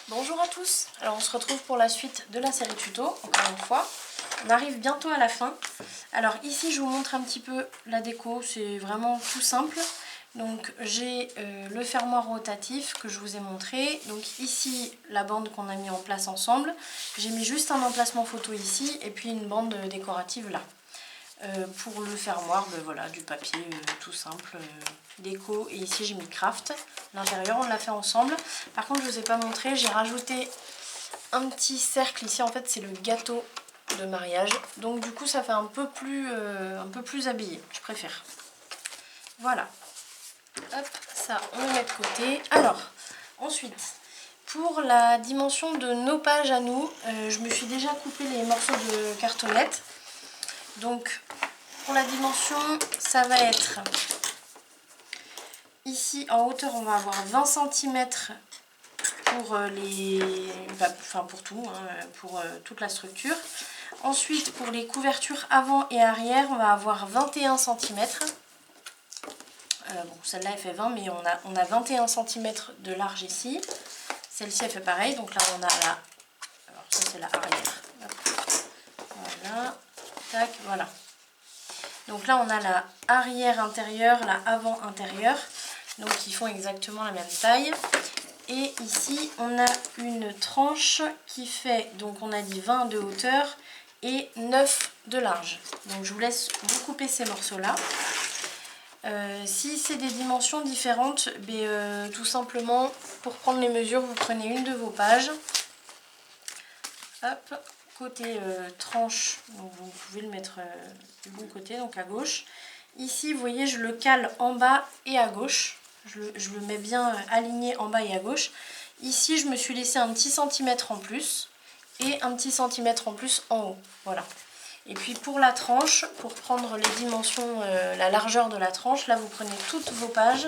Bonjour à tous, alors on se retrouve pour la suite de la série tuto, encore une fois. On arrive bientôt à la fin. Alors ici je vous montre un petit peu la déco, c'est vraiment tout simple. Donc j'ai le fermoir rotatif que je vous ai montré. Donc ici la bande qu'on a mis en place ensemble. J'ai mis juste un emplacement photo ici et puis une bande décorative là. Pour le fermoir, voilà, du papier tout simple, déco. Et ici j'ai mis craft. L'intérieur on l'a fait ensemble. Par contre je vous ai pas montré, j'ai rajouté un petit cercle ici. En fait c'est le gâteau de mariage. Donc du coup ça fait un peu plus habillé, je préfère. Voilà. Hop, ça on le met de côté. Alors, ensuite, pour la dimension de nos pages à nous, je me suis déjà coupé les morceaux de cartonnette. Donc pour la dimension, ça va être ici en hauteur, on va avoir 20 cm pour pour tout, pour toute la structure. Ensuite, pour les couvertures avant et arrière, on va avoir 21 cm. Bon, celle-là elle fait 20, mais on a 21 cm de large ici. Celle-ci elle fait pareil, donc là on a la... Alors ça c'est la arrière. Voilà, tac, voilà. Donc là on a la arrière intérieure, la avant intérieure, donc ils font exactement la même taille. Et ici on a une tranche qui fait, donc on a dit 20 de hauteur et 9 de large. Donc je vous laisse vous couper ces morceaux là. Si c'est des dimensions différentes, tout simplement pour prendre les mesures vous prenez une de vos pages. Hop, côté tranche, donc vous pouvez le mettre du bon côté, donc à gauche. Ici vous voyez je le cale en bas et à gauche, je le mets bien aligné en bas et à gauche. Ici je me suis laissé un petit centimètre en plus et un petit centimètre en plus en haut, voilà. Et puis pour la tranche, pour prendre les dimensions, la largeur de la tranche, là vous prenez toutes vos pages,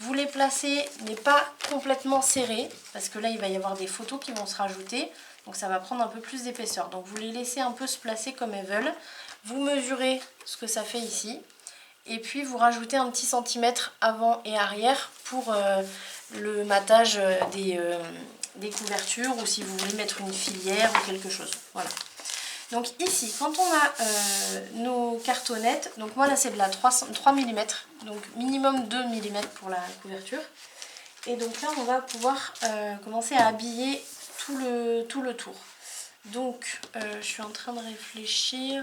vous les placez mais pas complètement serrées, parce que là il va y avoir des photos qui vont se rajouter, donc ça va prendre un peu plus d'épaisseur. Donc vous les laissez un peu se placer comme elles veulent, vous mesurez ce que ça fait ici, et puis vous rajoutez un petit centimètre avant et arrière pour le matage des couvertures, ou si vous voulez mettre une filière ou quelque chose, voilà. Donc ici, quand on a nos cartonnettes, donc moi là c'est de la 3 mm, donc minimum 2 mm pour la couverture. Et donc là on va pouvoir commencer à habiller tout le tour. Donc je suis en train de réfléchir.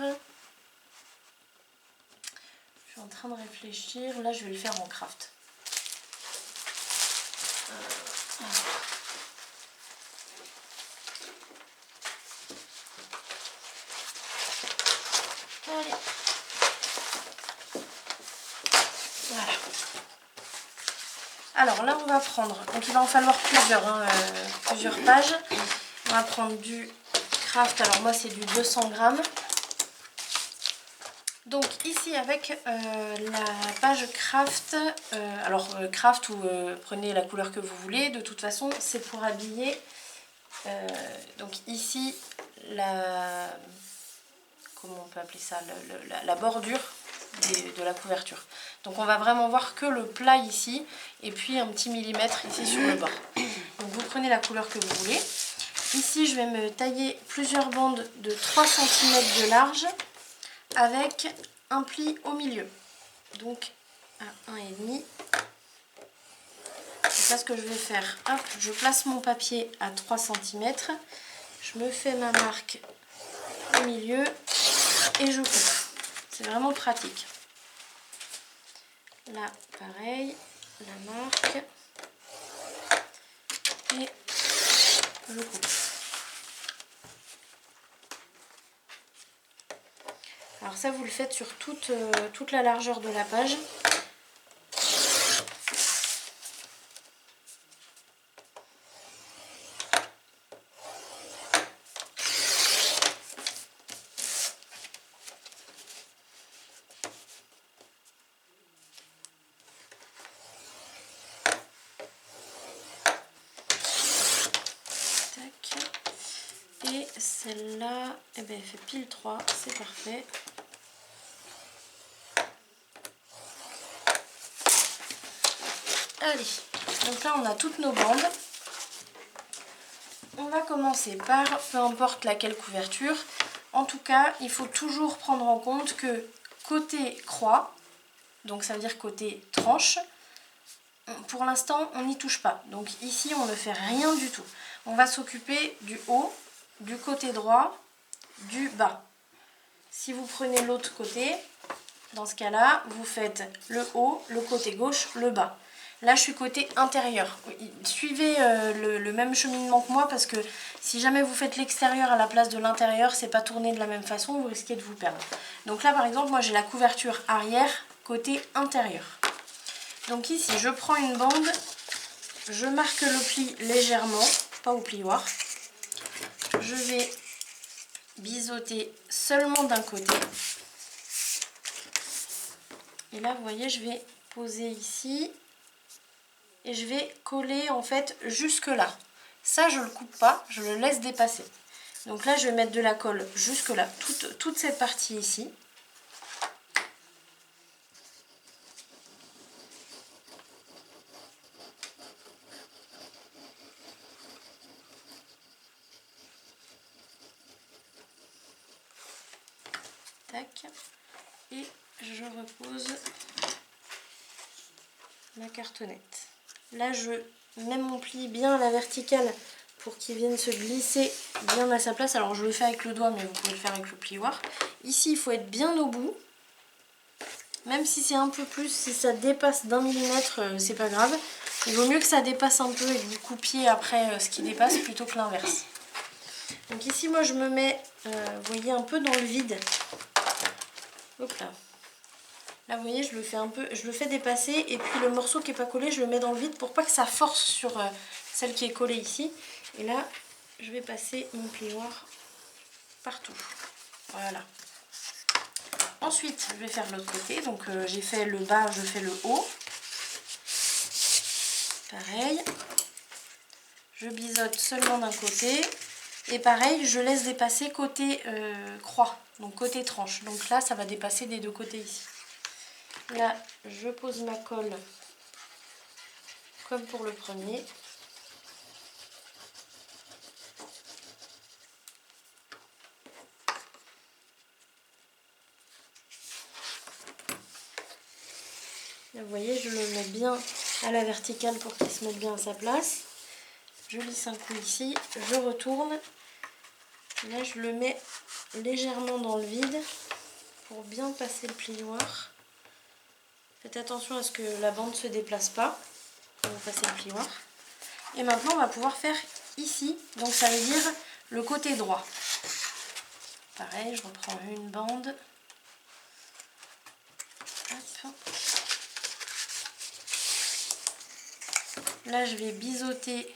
Là je vais le faire en craft. Allez. Voilà. Alors là on va prendre, donc il va en falloir plusieurs pages. On va prendre du craft, alors moi c'est du 200 grammes. Donc ici avec la page craft, craft ou prenez la couleur que vous voulez, de toute façon c'est pour habiller. Donc ici comment on peut appeler ça, la bordure de la couverture. Donc on va vraiment voir que le plat ici et puis un petit millimètre ici sur le bord. Donc vous prenez la couleur que vous voulez. Ici je vais me tailler plusieurs bandes de 3 cm de large avec un pli au milieu. Donc à 1,5. C'est ça ce que je vais faire. Hop, je place mon papier à 3 cm. Je me fais ma marque au milieu et je coupe. C'est vraiment pratique. Là, pareil, la marque et je coupe. Alors ça, vous le faites sur toute la largeur de la page. Et celle-là, elle fait pile 3, c'est parfait. Allez, donc là on a toutes nos bandes. on va commencer par, peu importe laquelle couverture, en tout cas, il faut toujours prendre en compte que côté croix, donc ça veut dire côté tranche, pour l'instant, on n'y touche pas. Donc ici, on ne fait rien du tout. On va s'occuper du haut, du côté droit, du bas. Si vous prenez l'autre côté, dans ce cas-là, vous faites le haut, le côté gauche, le bas. Là, je suis côté intérieur. Suivez le même cheminement que moi parce que si jamais vous faites l'extérieur à la place de l'intérieur, c'est pas tourné de la même façon, vous risquez de vous perdre. Donc là, par exemple, moi j'ai la couverture arrière côté intérieur. Donc ici, je prends une bande, je marque le pli légèrement, pas au plioir. Je vais biseauter seulement d'un côté. Et là, vous voyez, je vais poser ici et je vais coller en fait jusque là. Ça, je le coupe pas, je le laisse dépasser. Donc là, je vais mettre de la colle jusque là, toute cette partie ici. Tac. Et je repose ma cartonnette. Là, je mets mon pli bien à la verticale pour qu'il vienne se glisser bien à sa place. Alors, je le fais avec le doigt, mais vous pouvez le faire avec le plioir. Ici, il faut être bien au bout. Même si c'est un peu plus, si ça dépasse d'1 millimètre, c'est pas grave. Il vaut mieux que ça dépasse un peu et que vous coupiez après ce qui dépasse plutôt que l'inverse. Donc ici, moi, je me mets, vous voyez, un peu dans le vide. Hop là. Là, vous voyez, je le fais un peu, je le fais dépasser et puis le morceau qui n'est pas collé, je le mets dans le vide pour pas que ça force sur celle qui est collée ici. Et là, je vais passer mon plioir partout. Voilà. Ensuite, je vais faire l'autre côté. Donc, j'ai fait le bas, je fais le haut. Pareil. Je biseaute seulement d'un côté. Et pareil, je laisse dépasser côté croix, donc côté tranche. Donc là, ça va dépasser des deux côtés ici. Là, je pose ma colle comme pour le premier. Là, vous voyez, je le mets bien à la verticale pour qu'il se mette bien à sa place. Je lisse un coup ici, je retourne. Là, je le mets légèrement dans le vide pour bien passer le plioir. Faites attention à ce que la bande ne se déplace pas quand vous passez le plioir. Et maintenant, on va pouvoir faire ici. Donc, ça veut dire le côté droit. Pareil, je reprends une bande. Hop. Là, je vais biseauter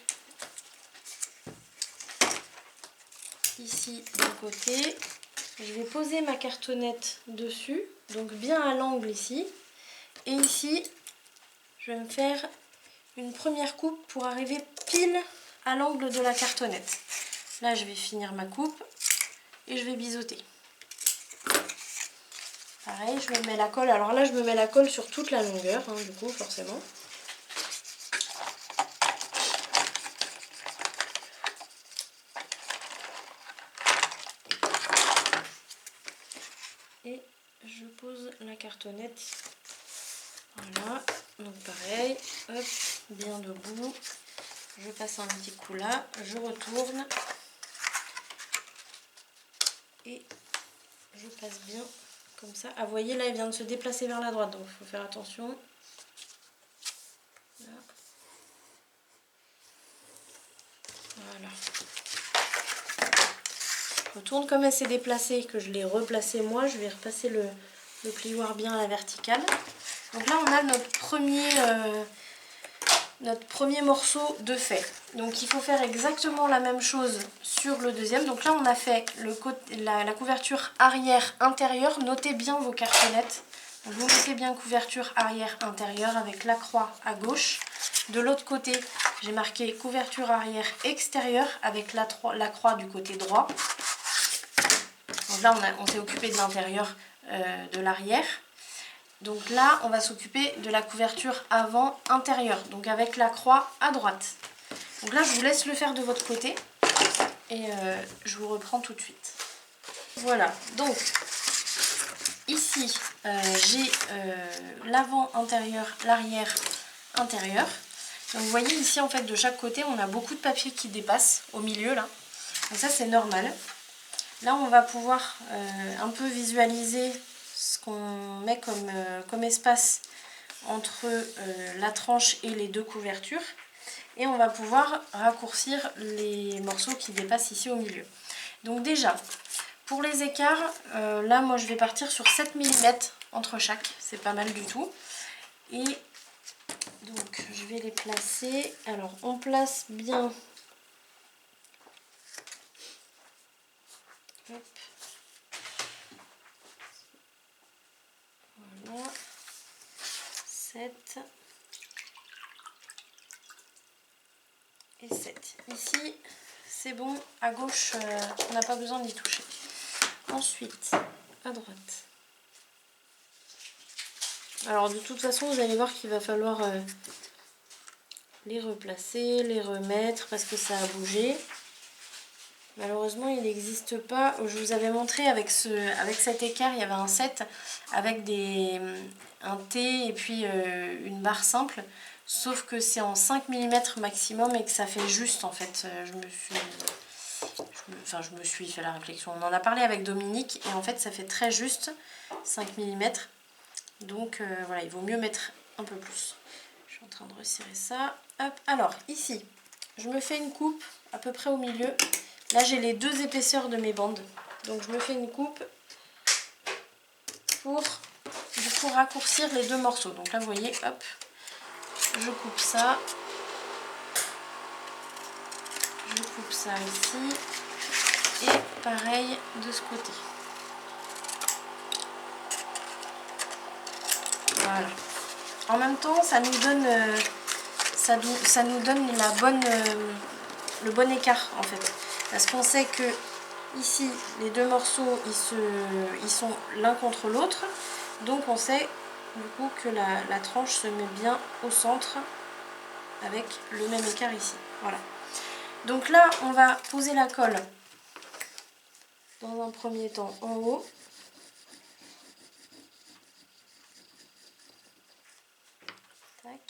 ici d'un côté. Je vais poser ma cartonnette dessus, donc bien à l'angle ici. Et ici, je vais me faire une première coupe pour arriver pile à l'angle de la cartonnette. Là, je vais finir ma coupe et je vais biseauter. Pareil, je me mets la colle. Alors là, je me mets la colle sur toute la longueur, hein, du coup, forcément. Et je pose la cartonnette. Voilà, donc pareil, hop, bien debout. Je passe un petit coup là, je retourne. Et je passe bien comme ça. Ah, vous voyez, là, il vient de se déplacer vers la droite, donc il faut faire attention. Là. Voilà. Je retourne comme elle s'est déplacée, que je l'ai replacée moi, je vais repasser le plioir bien à la verticale. Donc là, on a notre premier morceau de fait. Donc il faut faire exactement la même chose sur le deuxième. Donc là, on a fait la couverture arrière intérieure. Notez bien vos cartonnettes. Vous mettez bien couverture arrière intérieure avec la croix à gauche. De l'autre côté, j'ai marqué couverture arrière extérieure avec la croix du côté droit. Donc là, on s'est occupé de l'intérieur, de l'arrière. Donc là, on va s'occuper de la couverture avant intérieure, donc avec la croix à droite. Donc là, je vous laisse le faire de votre côté. et je vous reprends tout de suite. Voilà, donc ici j'ai l'avant intérieur, l'arrière intérieur. Donc vous voyez ici en fait de chaque côté on a beaucoup de papier qui dépasse au milieu là. Donc ça c'est normal. Là on va pouvoir un peu visualiser ce qu'on met comme espace entre la tranche et les deux couvertures. Et on va pouvoir raccourcir les morceaux qui dépassent ici au milieu. Donc déjà, pour les écarts, là moi je vais partir sur 7 mm entre chaque, c'est pas mal du tout. Et donc je vais les placer. Alors on place bien. Hop. Voilà. 7. Et 7. Ici, c'est bon. À gauche, on n'a pas besoin d'y toucher. Ensuite, à droite. Alors, de toute façon, vous allez voir qu'il va falloir les replacer, les remettre parce que ça a bougé. Malheureusement, il n'existe pas. Je vous avais montré avec cet écart, il y avait un set avec un T et puis une barre simple. Sauf que c'est en 5 mm maximum et que ça fait juste en fait. Je me suis fait la réflexion. On en a parlé avec Dominique et en fait ça fait très juste 5 mm. Donc voilà, il vaut mieux mettre un peu plus. Je suis en train de resserrer ça. Hop. Alors ici, je me fais une coupe à peu près au milieu. Là j'ai les deux épaisseurs de mes bandes. Donc je me fais une coupe pour du coup raccourcir les deux morceaux. Donc là vous voyez, hop. Je coupe ça. Je coupe ça ici. Et pareil de ce côté. Voilà. En même temps, ça nous donne, le bon écart en fait. Parce qu'on sait que ici, les deux morceaux, ils sont l'un contre l'autre. Donc on sait du coup que la tranche se met bien au centre avec le même écart ici. Voilà. Donc là, on va poser la colle dans un premier temps en haut. Tac.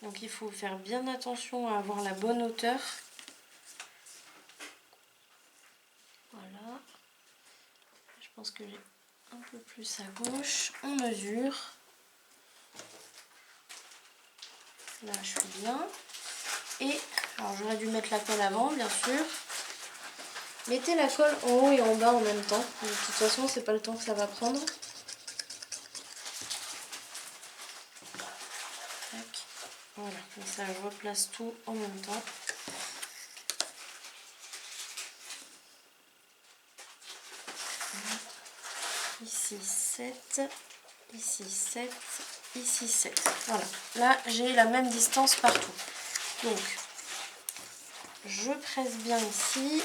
Donc il faut faire bien attention à avoir la bonne hauteur. Voilà. Je pense que j'ai un peu plus à gauche. On mesure. Là je suis bien. Et alors j'aurais dû mettre la colle avant bien sûr. Mettez la colle en haut et en bas en même temps. De toute façon c'est pas le temps que ça va prendre. Tac. Voilà, comme ça je replace tout en même temps. Ici 7, ici 7, ici 7. Voilà, là j'ai la même distance partout. Donc, je presse bien ici.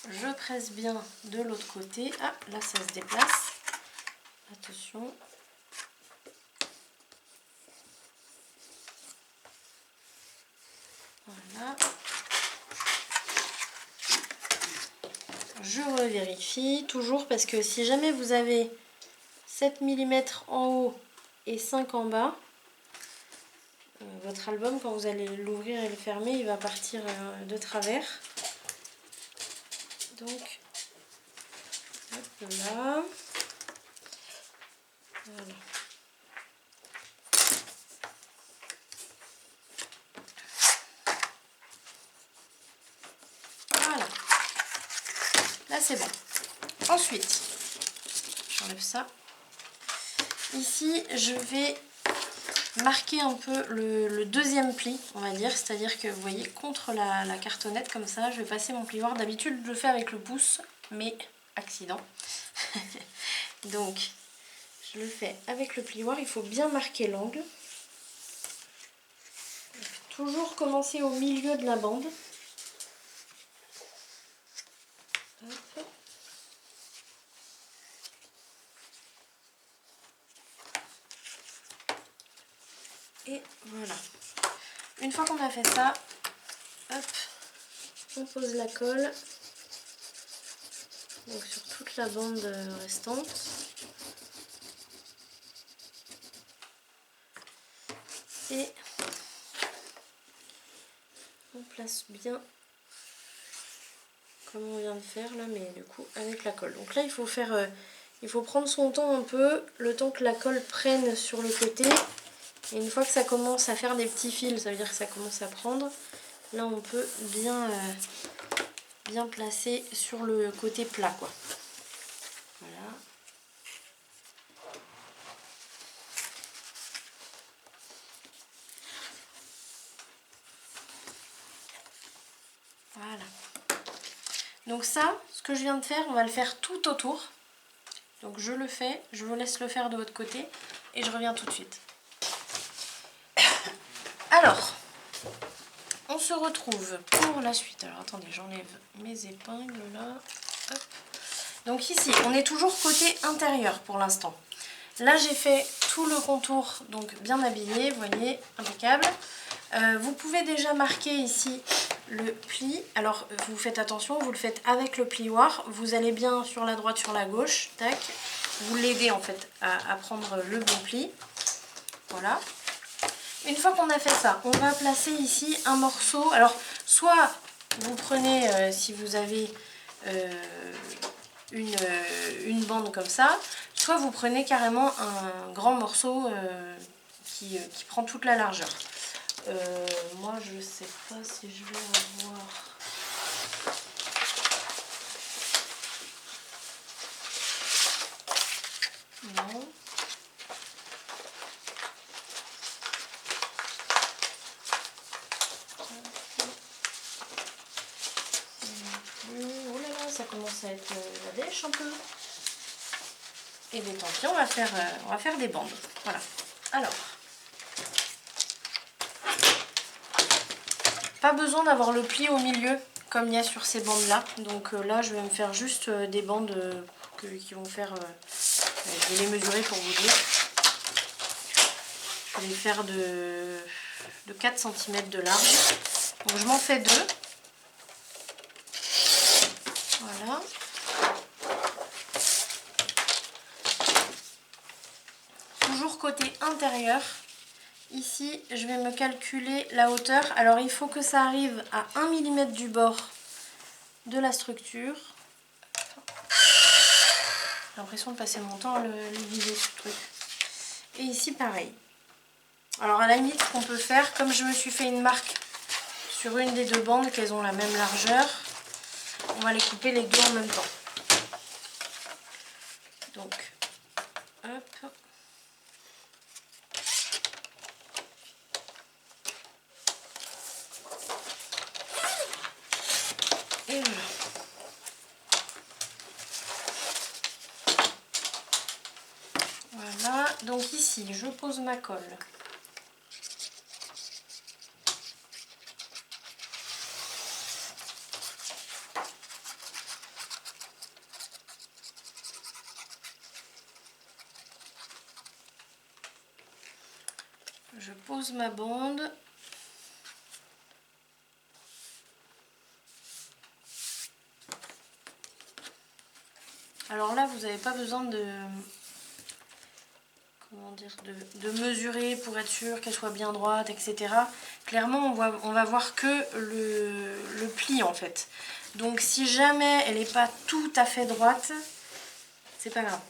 Je presse bien de l'autre côté. Ah, là ça se déplace. Attention. Voilà. Je revérifie toujours parce que si jamais vous avez 7 mm en haut et 5 en bas, votre album quand vous allez l'ouvrir et le fermer, il va partir de travers. Donc, hop là. Voilà. Voilà. Là c'est bon. Ensuite, j'enlève ça. Ici, je vais marquer un peu le deuxième pli, on va dire. C'est-à-dire que vous voyez, contre la cartonnette comme ça, je vais passer mon plioir. D'habitude, je le fais avec le pouce, mais accident. Donc, je le fais avec le plioir. Il faut bien marquer l'angle. Toujours commencer au milieu de la bande. Hop. Et voilà. Une fois qu'on a fait ça, hop, on pose la colle. Donc sur toute la bande restante. Et on place bien comme on vient de faire là, mais du coup avec la colle. Donc là il faut prendre son temps un peu, le temps que la colle prenne sur le côté. Et une fois que ça commence à faire des petits fils, ça veut dire que ça commence à prendre. Là on peut bien placer sur le côté plat quoi. Voilà. Voilà. Donc ça, ce que je viens de faire, on va le faire tout autour. Donc je le fais, je vous laisse le faire de votre côté et je reviens tout de suite. Alors, on se retrouve pour la suite. Alors attendez, j'enlève mes épingles là. Hop. Donc ici, on est toujours côté intérieur pour l'instant. Là, j'ai fait tout le contour, donc bien habillé, vous voyez, impeccable. Vous pouvez déjà marquer ici le pli. Alors, vous faites attention, vous le faites avec le plioir. Vous allez bien sur la droite, sur la gauche. Tac. Vous l'aidez en fait à prendre le bon pli. Voilà. Une fois qu'on a fait ça, on va placer ici un morceau. Alors, soit vous prenez, si vous avez une bande comme ça, soit vous prenez carrément un grand morceau qui prend toute la largeur. Moi je sais pas si je vais avoir... Non. Oh là là, ça commence à être la dèche un peu. Et bien tant pis, on va faire des bandes. Voilà. Alors, pas besoin d'avoir le pli au milieu comme il y a sur ces bandes là. Donc là, je vais me faire juste des bandes qui vont faire... je vais les mesurer pour vous dire. Je vais les faire de 4 cm de large. Donc je m'en fais 2. Voilà. Toujours côté intérieur. Ici, je vais me calculer la hauteur. Alors, il faut que ça arrive à 1 mm du bord de la structure. J'ai l'impression de passer mon temps à le viser, ce truc. Et ici, pareil. Alors, à la limite, ce qu'on peut faire, comme je me suis fait une marque sur une des deux bandes, qu'elles ont la même largeur, on va les couper les deux en même temps. Donc, hop. Et voilà. Voilà, donc ici, je pose ma colle. Je pose ma bande. Alors là, vous n'avez pas besoin de... Comment dire, de mesurer pour être sûr qu'elle soit bien droite, etc. Clairement, on va voir que le pli en fait. Donc si jamais elle n'est pas tout à fait droite, c'est pas grave.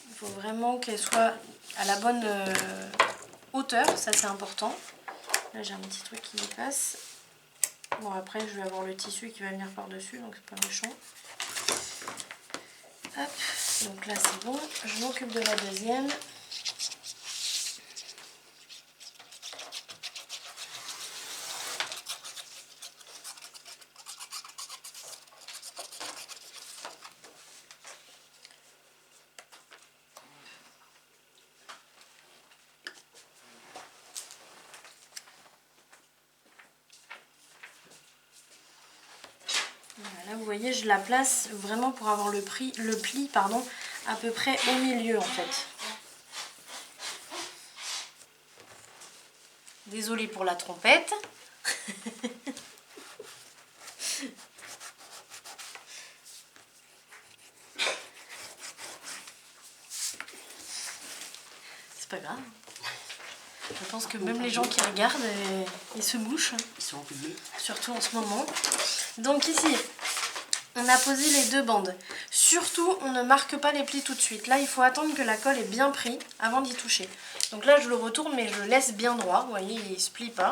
Il faut vraiment qu'elle soit à la bonne hauteur, ça c'est important. Là j'ai un petit truc qui dépasse. Bon après je vais avoir le tissu qui va venir par-dessus, donc c'est pas méchant. Hop, donc là c'est bon. Je m'occupe de la deuxième. vous voyez, je la place vraiment pour avoir le pli pardon, à peu près au milieu en fait. Désolée pour la trompette. C'est pas grave. Je pense que même les gens qui regardent, ils se mouchent. Ils sont publiés. Surtout en ce moment. Donc ici, on a posé les 2 bandes. Surtout, on ne marque pas les plis tout de suite. Là, il faut attendre que la colle ait bien pris avant d'y toucher. Donc là, je le retourne, mais je le laisse bien droit. Vous voyez, il ne se plie pas.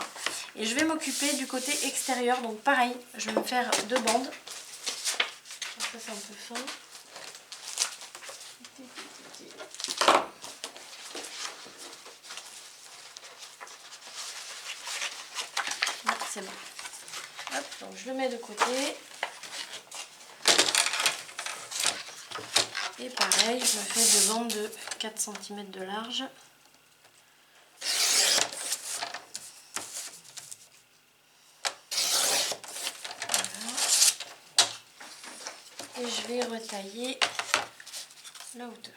Et je vais m'occuper du côté extérieur. Donc pareil, je vais me faire 2 bandes. Alors ça, c'est un peu fin. Là, c'est bon. Hop, donc je le mets de côté. Et pareil, je me fais 2 bandes de 4 cm de large. Voilà. Et je vais retailler la hauteur.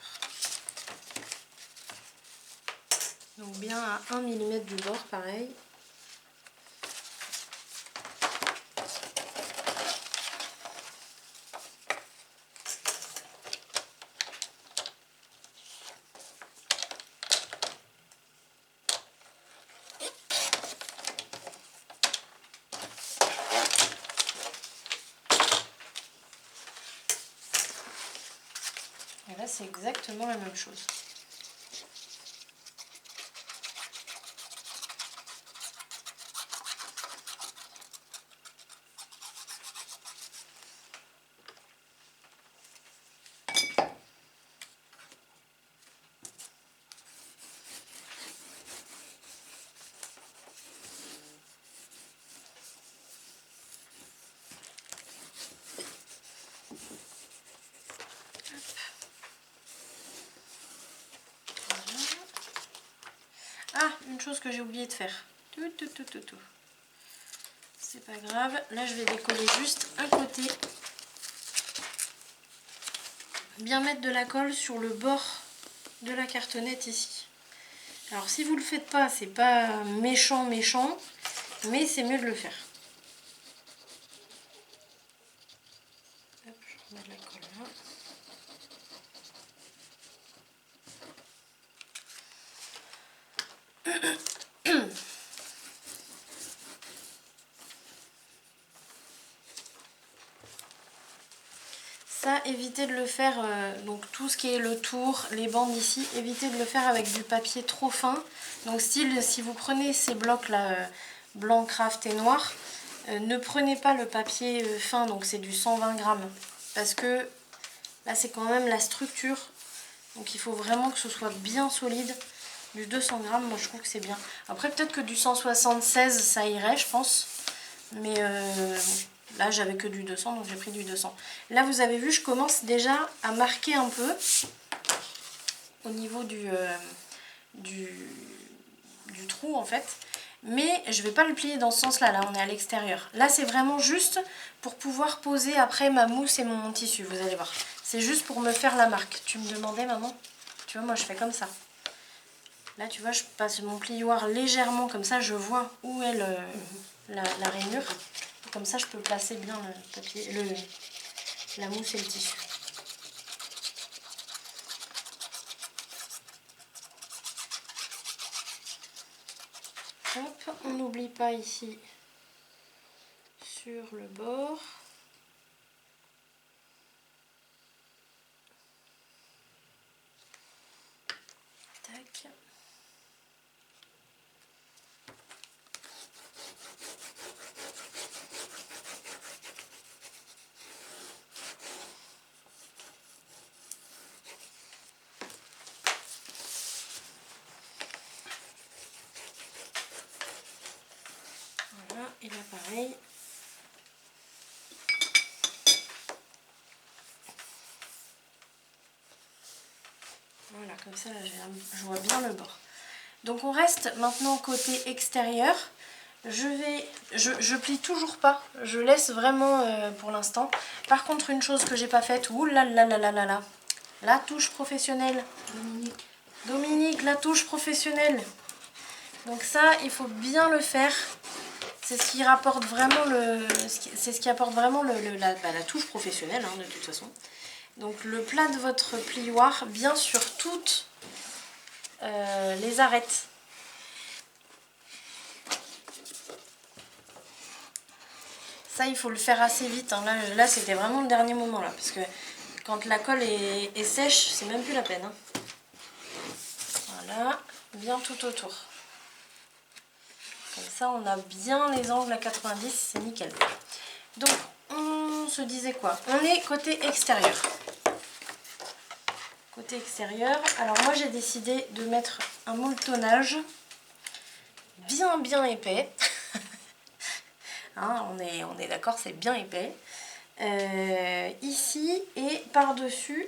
Donc bien à 1 mm du bord, pareil. Et là, c'est exactement la même chose. Ah, une chose que j'ai oublié de faire. C'est pas grave. Là, je vais décoller juste un côté. Bien mettre de la colle sur le bord de la cartonnette ici. Alors, si vous le faites pas, c'est pas méchant, mais c'est mieux de le faire. Hop, je remets de la colle là. Ça, évitez de le faire, donc tout ce qui est le tour, les bandes ici, évitez de le faire avec du papier trop fin. Donc style, si vous prenez ces blocs là, blanc, craft et noir, ne prenez pas le papier fin, donc c'est du 120 grammes. Parce que là c'est quand même la structure, donc il faut vraiment que ce soit bien solide. Du 200 grammes, moi je trouve que c'est bien. Après peut-être que du 176 ça irait, je pense. Mais là j'avais que du 200, donc j'ai pris du 200. Là vous avez vu, je commence déjà à marquer un peu au niveau du trou en fait. Mais je vais pas le plier dans ce sens là, là on est à l'extérieur. Là c'est vraiment juste pour pouvoir poser après ma mousse et mon tissu, vous allez voir. C'est juste pour me faire la marque. Tu me demandais maman? Tu vois, moi je fais comme ça. Là tu vois, je passe mon plioir légèrement comme ça, je vois où est la rainure. Comme ça je peux placer bien le papier, la mousse et le tissu. Hop, on n'oublie pas ici sur le bord. Tac. Voilà, et là pareil. Voilà, comme ça, là, je vois bien le bord. Donc on reste maintenant côté extérieur. je plie toujours pas, je laisse vraiment pour l'instant. Par contre, une chose que j'ai pas faite, ouh là là là là là là, la touche professionnelle. Dominique, la touche professionnelle. Donc ça, il faut bien le faire. C'est ce qui rapporte vraiment c'est ce qui apporte vraiment la touche professionnelle hein, de toute façon. Donc le plat de votre plioir, bien sur toutes les arêtes. Ça, il faut le faire assez vite. Hein. Là c'était vraiment le dernier moment là, parce que quand la colle est sèche, c'est même plus la peine. Hein. Voilà, bien tout autour. Comme ça, on a bien les angles à 90, c'est nickel. Donc, on se disait quoi? On est côté extérieur. Côté extérieur, alors moi j'ai décidé de mettre un moultonnage bien épais. Hein, on est d'accord, c'est bien épais. Ici et par-dessus,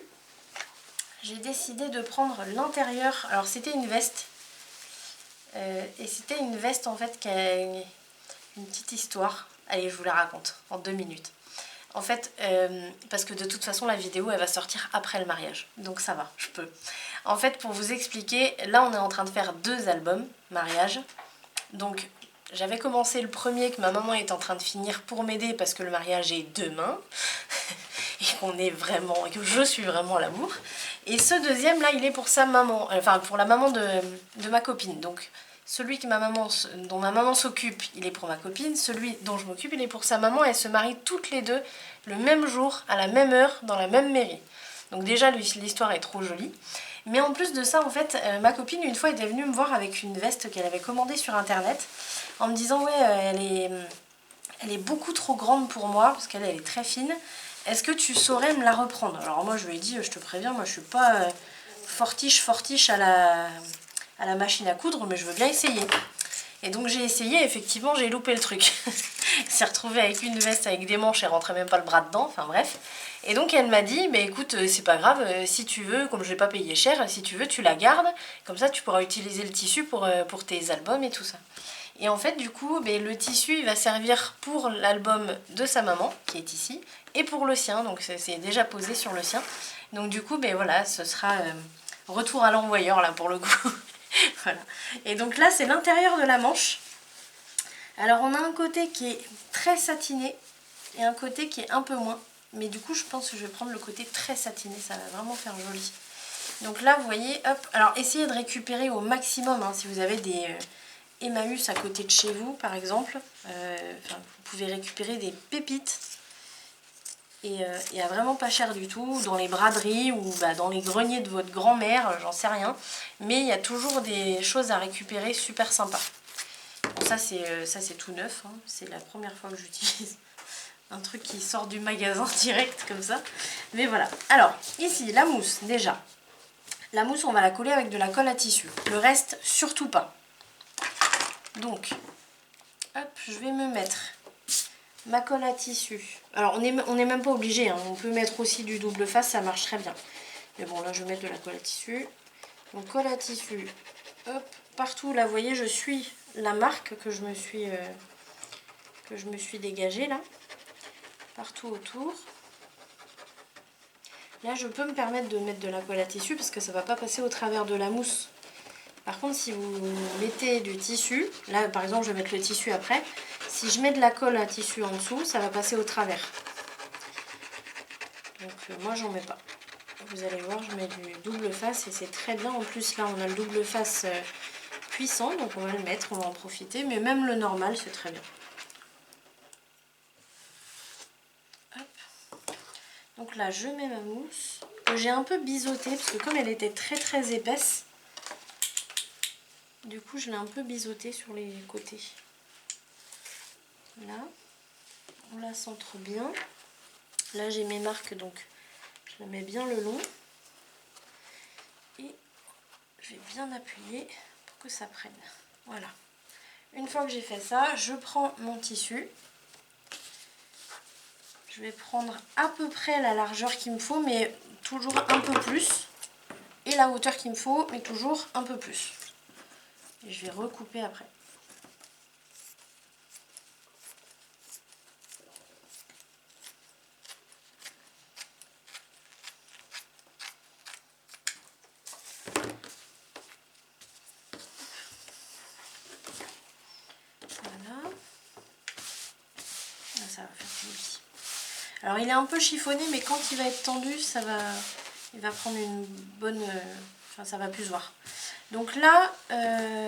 j'ai décidé de prendre l'intérieur. Alors c'était une veste. Et c'était une veste en fait qui a une petite histoire. Allez, je vous la raconte en 2 minutes. En fait, parce que de toute façon la vidéo elle va sortir après le mariage. Donc ça va, je peux. En fait, pour vous expliquer, là on est en train de faire 2 albums mariage. Donc j'avais commencé le premier que ma maman est en train de finir pour m'aider parce que le mariage est demain. Et que je suis vraiment à l'amour. Et ce deuxième là, il est pour sa maman, enfin pour la maman de ma copine. Donc celui dont ma maman s'occupe, il est pour ma copine. Celui dont je m'occupe, il est pour sa maman. Elles se marient toutes les deux le même jour, à la même heure, dans la même mairie. Donc déjà, l'histoire est trop jolie. Mais en plus de ça, en fait, ma copine, une fois, était venue me voir avec une veste qu'elle avait commandée sur Internet, en me disant, ouais, elle est beaucoup trop grande pour moi, parce qu'elle est très fine. Est-ce que tu saurais me la reprendre? Alors moi, je lui ai dit, je te préviens, moi, je suis pas fortiche à la machine à coudre, mais je veux bien essayer. Et donc j'ai essayé, effectivement j'ai loupé le truc. Elle s'est retrouvée avec une veste avec des manches et rentrait même pas le bras dedans, enfin bref. Et donc elle m'a dit, bah écoute, c'est pas grave, si tu veux, comme je vais pas payer cher, si tu veux tu la gardes, comme ça tu pourras utiliser le tissu pour tes albums et tout ça. Et en fait du coup, bah, le tissu il va servir pour l'album de sa maman, qui est ici, et pour le sien, donc c'est déjà posé sur le sien. Donc du coup, bah, voilà, ce sera retour à l'envoyeur là pour le coup. Voilà. Et donc là c'est l'intérieur de la manche. Alors on a un côté qui est très satiné et un côté qui est un peu moins. Mais du coup je pense que je vais prendre le côté très satiné, ça va vraiment faire joli. Donc là vous voyez, hop, alors essayez de récupérer au maximum hein, si vous avez des Emmaüs à côté de chez vous par exemple. Vous pouvez récupérer des pépites. Et à vraiment pas cher du tout, dans les braderies ou dans les greniers de votre grand-mère, j'en sais rien. Mais il y a toujours des choses à récupérer super sympas. Bon, ça c'est tout neuf, hein. C'est la première fois que j'utilise un truc qui sort du magasin direct comme ça. Mais voilà. Alors, ici, la mousse, déjà. La mousse, on va la coller avec de la colle à tissu. Le reste, surtout pas. Donc, hop, je vais me mettre ma colle à tissu. Alors on est même pas obligé, hein. On peut mettre aussi du double face, ça marche très bien. Mais bon là je vais mettre de la colle à tissu. Donc colle à tissu, hop, partout là vous voyez je suis la marque que je me suis dégagée là. Partout autour. Là je peux me permettre de mettre de la colle à tissu parce que ça va pas passer au travers de la mousse. Par contre si vous mettez du tissu, là par exemple je vais mettre le tissu après. Si je mets de la colle à tissu en dessous, ça va passer au travers. Donc moi j'en mets pas. Vous allez voir, je mets du double face et c'est très bien. En plus là on a le double face puissant, donc on va le mettre, on va en profiter. Mais même le normal c'est très bien. Hop. Donc là je mets ma mousse, que j'ai un peu biseautée, parce que comme elle était très épaisse, du coup je l'ai un peu biseautée sur les côtés. Là, on la centre bien. Là j'ai mes marques donc je la mets bien le long. Et je vais bien appuyer pour que ça prenne. Voilà. Une fois que j'ai fait ça, je prends mon tissu. Je vais prendre à peu près la largeur qu'il me faut, mais toujours un peu plus. Et la hauteur qu'il me faut, mais toujours un peu plus. Et je vais recouper après. ça va faire joli. Alors il est un peu chiffonné, mais quand il va être tendu, il va prendre une bonne... enfin ça va plus se voir. Donc là,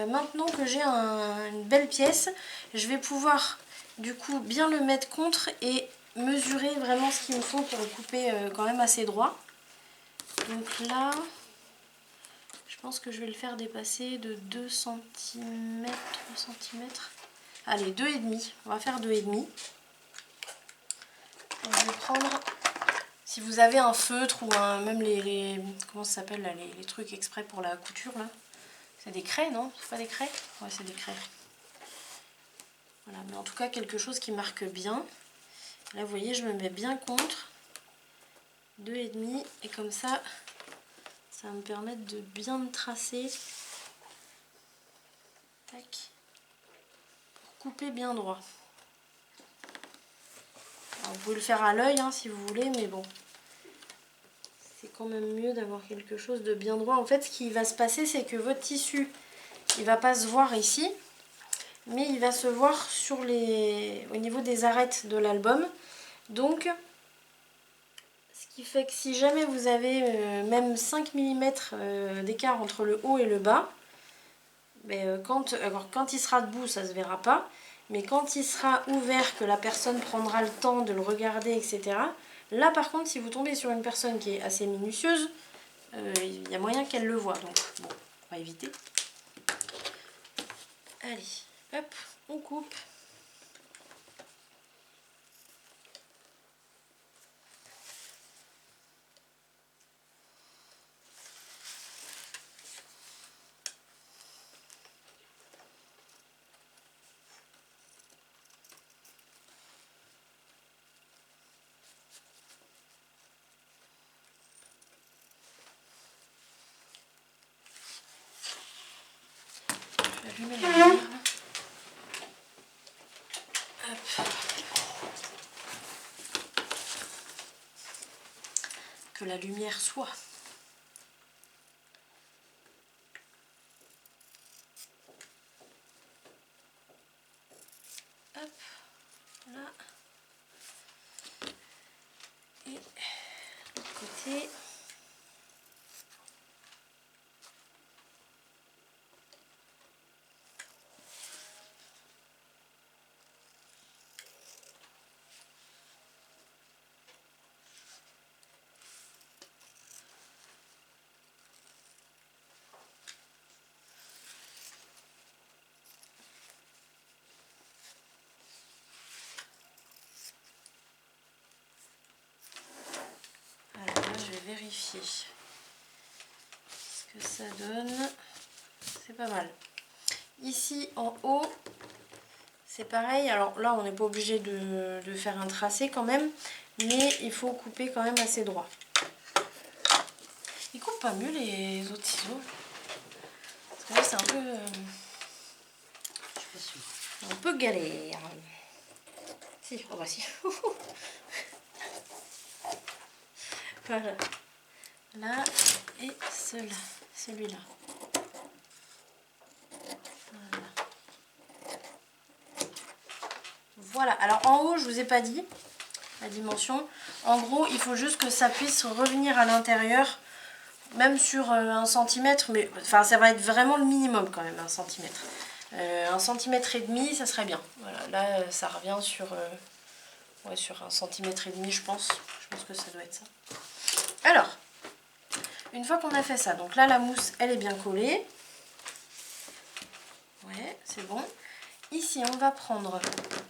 maintenant que j'ai une belle pièce, je vais pouvoir du coup bien le mettre contre et mesurer vraiment ce qu'il me faut pour le couper quand même assez droit. Donc là, je pense que je vais le faire dépasser de 2 cm, 3 cm. Allez, 2,5. On va faire 2,5. Je vais prendre, si vous avez un feutre ou même les comment ça s'appelle là, les trucs exprès pour la couture là. C'est des craies, non? C'est pas des craies? Ouais, c'est des craies. Voilà, mais en tout cas quelque chose qui marque bien. Là, vous voyez, je me mets bien contre 2,5 et comme ça, ça va me permettre de bien me tracer. Tac. Pour couper bien droit. Alors, vous pouvez le faire à l'œil hein, si vous voulez, mais bon. C'est quand même mieux d'avoir quelque chose de bien droit. En fait, ce qui va se passer, c'est que votre tissu, il va pas se voir ici, mais il va se voir sur au niveau des arêtes de l'album. Donc, ce qui fait que si jamais vous avez même 5 mm d'écart entre le haut et le bas, quand il sera debout, ça ne se verra pas. Mais quand il sera ouvert, que la personne prendra le temps de le regarder, etc. Là, par contre, si vous tombez sur une personne qui est assez minutieuse, il y a moyen qu'elle le voie. Donc, bon, on va éviter. Allez, hop, on coupe. Je vais allumer la lumière là. Hop. Que la lumière soit. Hop, là. Et l'autre côté. Vérifier ce que ça donne. C'est pas mal. Ici en haut, c'est pareil. Alors là, on n'est pas obligé de faire un tracé quand même, mais il faut couper quand même assez droit. Ils coupent pas mieux les autres ciseaux. Parce que là, c'est un peu... je suis pas sûre. Un peu galère. Si, oh bah si. Voilà. Là et celui-là. Voilà. Alors en haut, je vous ai pas dit la dimension. En gros, il faut juste que ça puisse revenir à l'intérieur, même sur 1 cm, mais enfin ça va être vraiment le minimum quand même, 1 cm. 1 cm et demi, ça serait bien. Voilà, là ça revient sur, ouais, sur 1 cm et demi, je pense. Je pense que ça doit être ça. Alors, une fois qu'on a fait ça, donc là la mousse elle est bien collée. Ouais, c'est bon. Ici on va prendre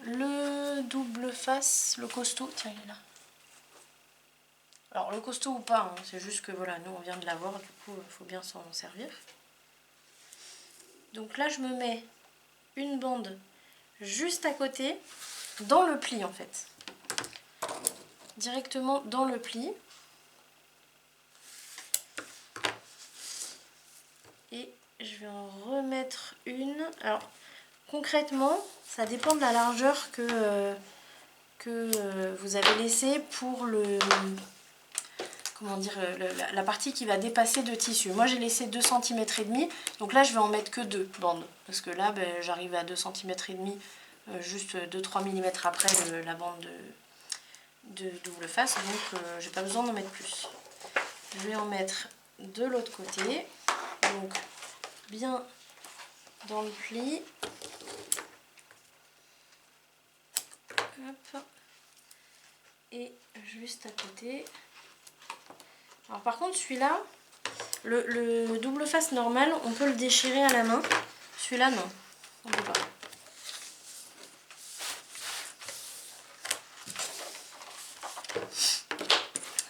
le double face, le costaud, tiens il est là. Alors le costaud ou pas, hein, c'est juste que voilà, nous on vient de l'avoir, du coup il faut bien s'en servir. Donc là je me mets une bande juste à côté, dans le pli en fait. Directement dans le pli. Et je vais en remettre une. Alors concrètement, ça dépend de la largeur que vous avez laissée pour le... comment dire, la partie qui va dépasser de tissu. Moi j'ai laissé 2 cm et demi, donc là je vais en mettre que 2 bandes. Parce que là ben, j'arrive à 2 cm et demi juste 2-3 mm après la bande de double face, donc j'ai pas besoin d'en mettre plus. Je vais en mettre de l'autre côté, donc bien dans le pli. Hop. Et juste à côté. Alors par contre celui-là, le double face normal, on peut le déchirer à la main. Celui-là non, on peut pas.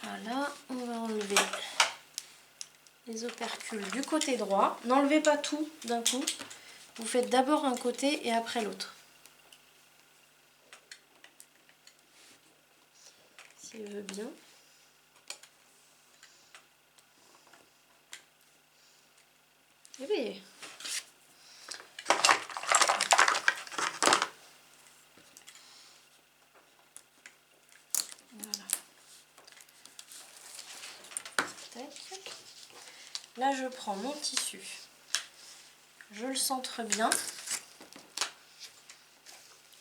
Voilà, on va enlever les opercules du côté droit. N'enlevez pas tout d'un coup. Vous faites d'abord un côté et après l'autre. S'il veut bien. Eh bien. Voilà. Tac. Là, je prends mon tissu. Je le centre bien.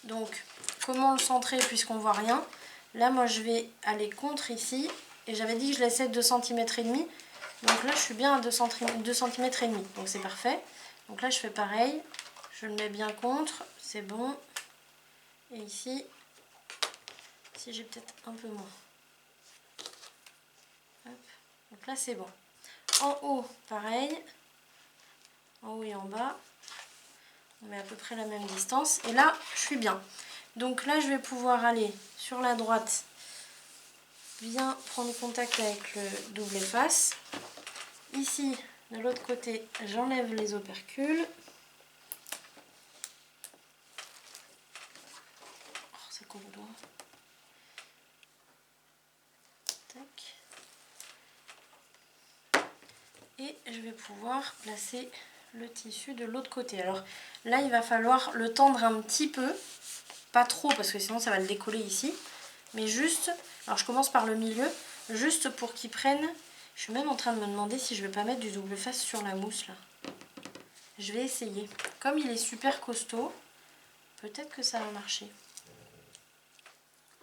Donc, comment le centrer puisqu'on voit rien? Là, moi, je vais aller contre ici. Et j'avais dit que je laissais 2 cm et demi. Donc là, je suis bien à 2 cm et demi. Donc c'est parfait. Donc là, je fais pareil. Je le mets bien contre. C'est bon. Et ici, si j'ai peut-être un peu moins. Hop. Donc là, c'est bon. En haut, pareil. En haut et en bas. On met à peu près la même distance. Et là, je suis bien. Donc là, je vais pouvoir aller sur la droite, bien prendre contact avec le double face. Ici, de l'autre côté, j'enlève les opercules. Oh, ça court au doigt. Tac. Et je vais pouvoir placer le tissu de l'autre côté. Alors là, il va falloir le tendre un petit peu. Pas trop, parce que sinon ça va le décoller ici. Mais juste, alors je commence par le milieu, juste pour qu'il prenne. Je suis même en train de me demander si je vais pas mettre du double face sur la mousse là. Je vais essayer. Comme il est super costaud, peut-être que ça va marcher.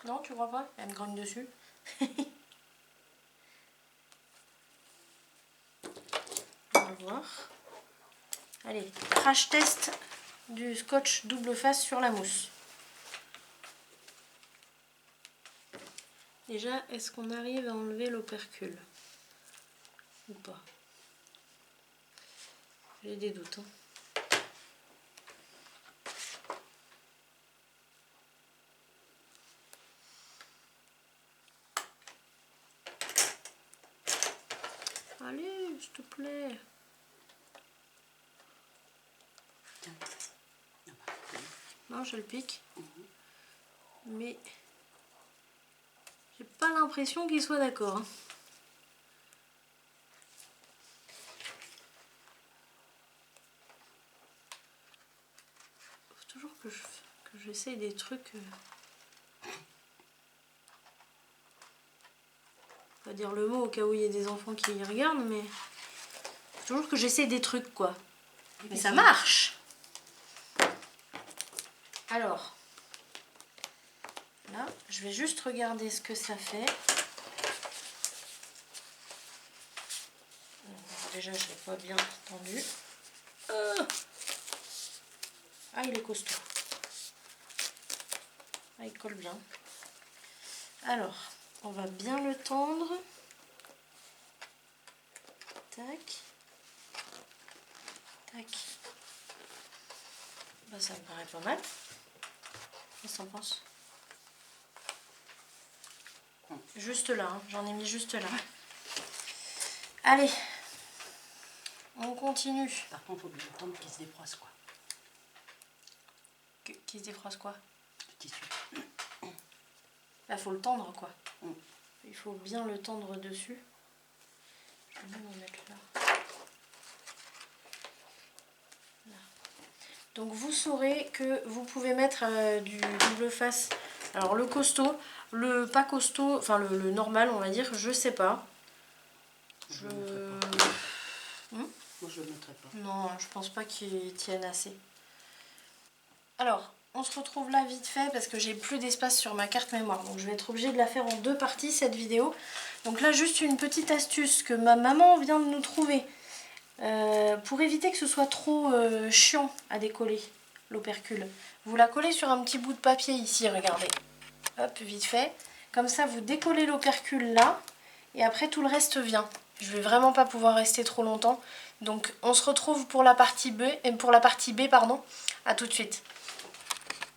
Non, tu crois pas? Elle me grogne dessus. On va voir. Allez, crash test du scotch double face sur la mousse. Déjà, est-ce qu'on arrive à enlever l'opercule? Ou pas? J'ai des doutes. Allez, s'il te plaît. Non, je le pique. Mais j'ai pas l'impression qu'il soit d'accord. Faut toujours que j'essaie des trucs. Pas dire le mot au cas où il y a des enfants qui y regardent, mais faut toujours que j'essaie des trucs quoi. Mais ça marche. Alors, là, je vais juste regarder ce que ça fait. Alors, déjà, je l'ai pas bien tendu. Ah, il est costaud. Ah, il colle bien. Alors, on va bien le tendre. Tac. Tac. Bah, ça me paraît pas mal. Qu'est-ce que t'en penses? Juste là, hein. J'en ai mis juste là. Allez, on continue. Par contre, il faut bien attendre qu'il se défroisse quoi. Qui se défroisse quoi? Le tissu. Là, faut le tendre quoi. Il faut bien le tendre dessus. Je vais même en mettre là. Là. Donc vous saurez que vous pouvez mettre du double face. Alors le costaud, le pas costaud, enfin le normal on va dire, je sais pas. Moi je le mettrai pas. Non, je pense pas qu'il tienne assez. Alors, on se retrouve là vite fait parce que j'ai plus d'espace sur ma carte mémoire. Donc je vais être obligée de la faire en 2 parties cette vidéo. Donc là juste une petite astuce que ma maman vient de nous trouver. Pour éviter que ce soit trop chiant à décoller l'opercule. Vous la collez sur un petit bout de papier ici, regardez. Hop, vite fait. Comme ça vous décollez l'opercule là et après tout le reste vient. Je vais vraiment pas pouvoir rester trop longtemps. Donc on se retrouve pour la partie B, pardon. À tout de suite.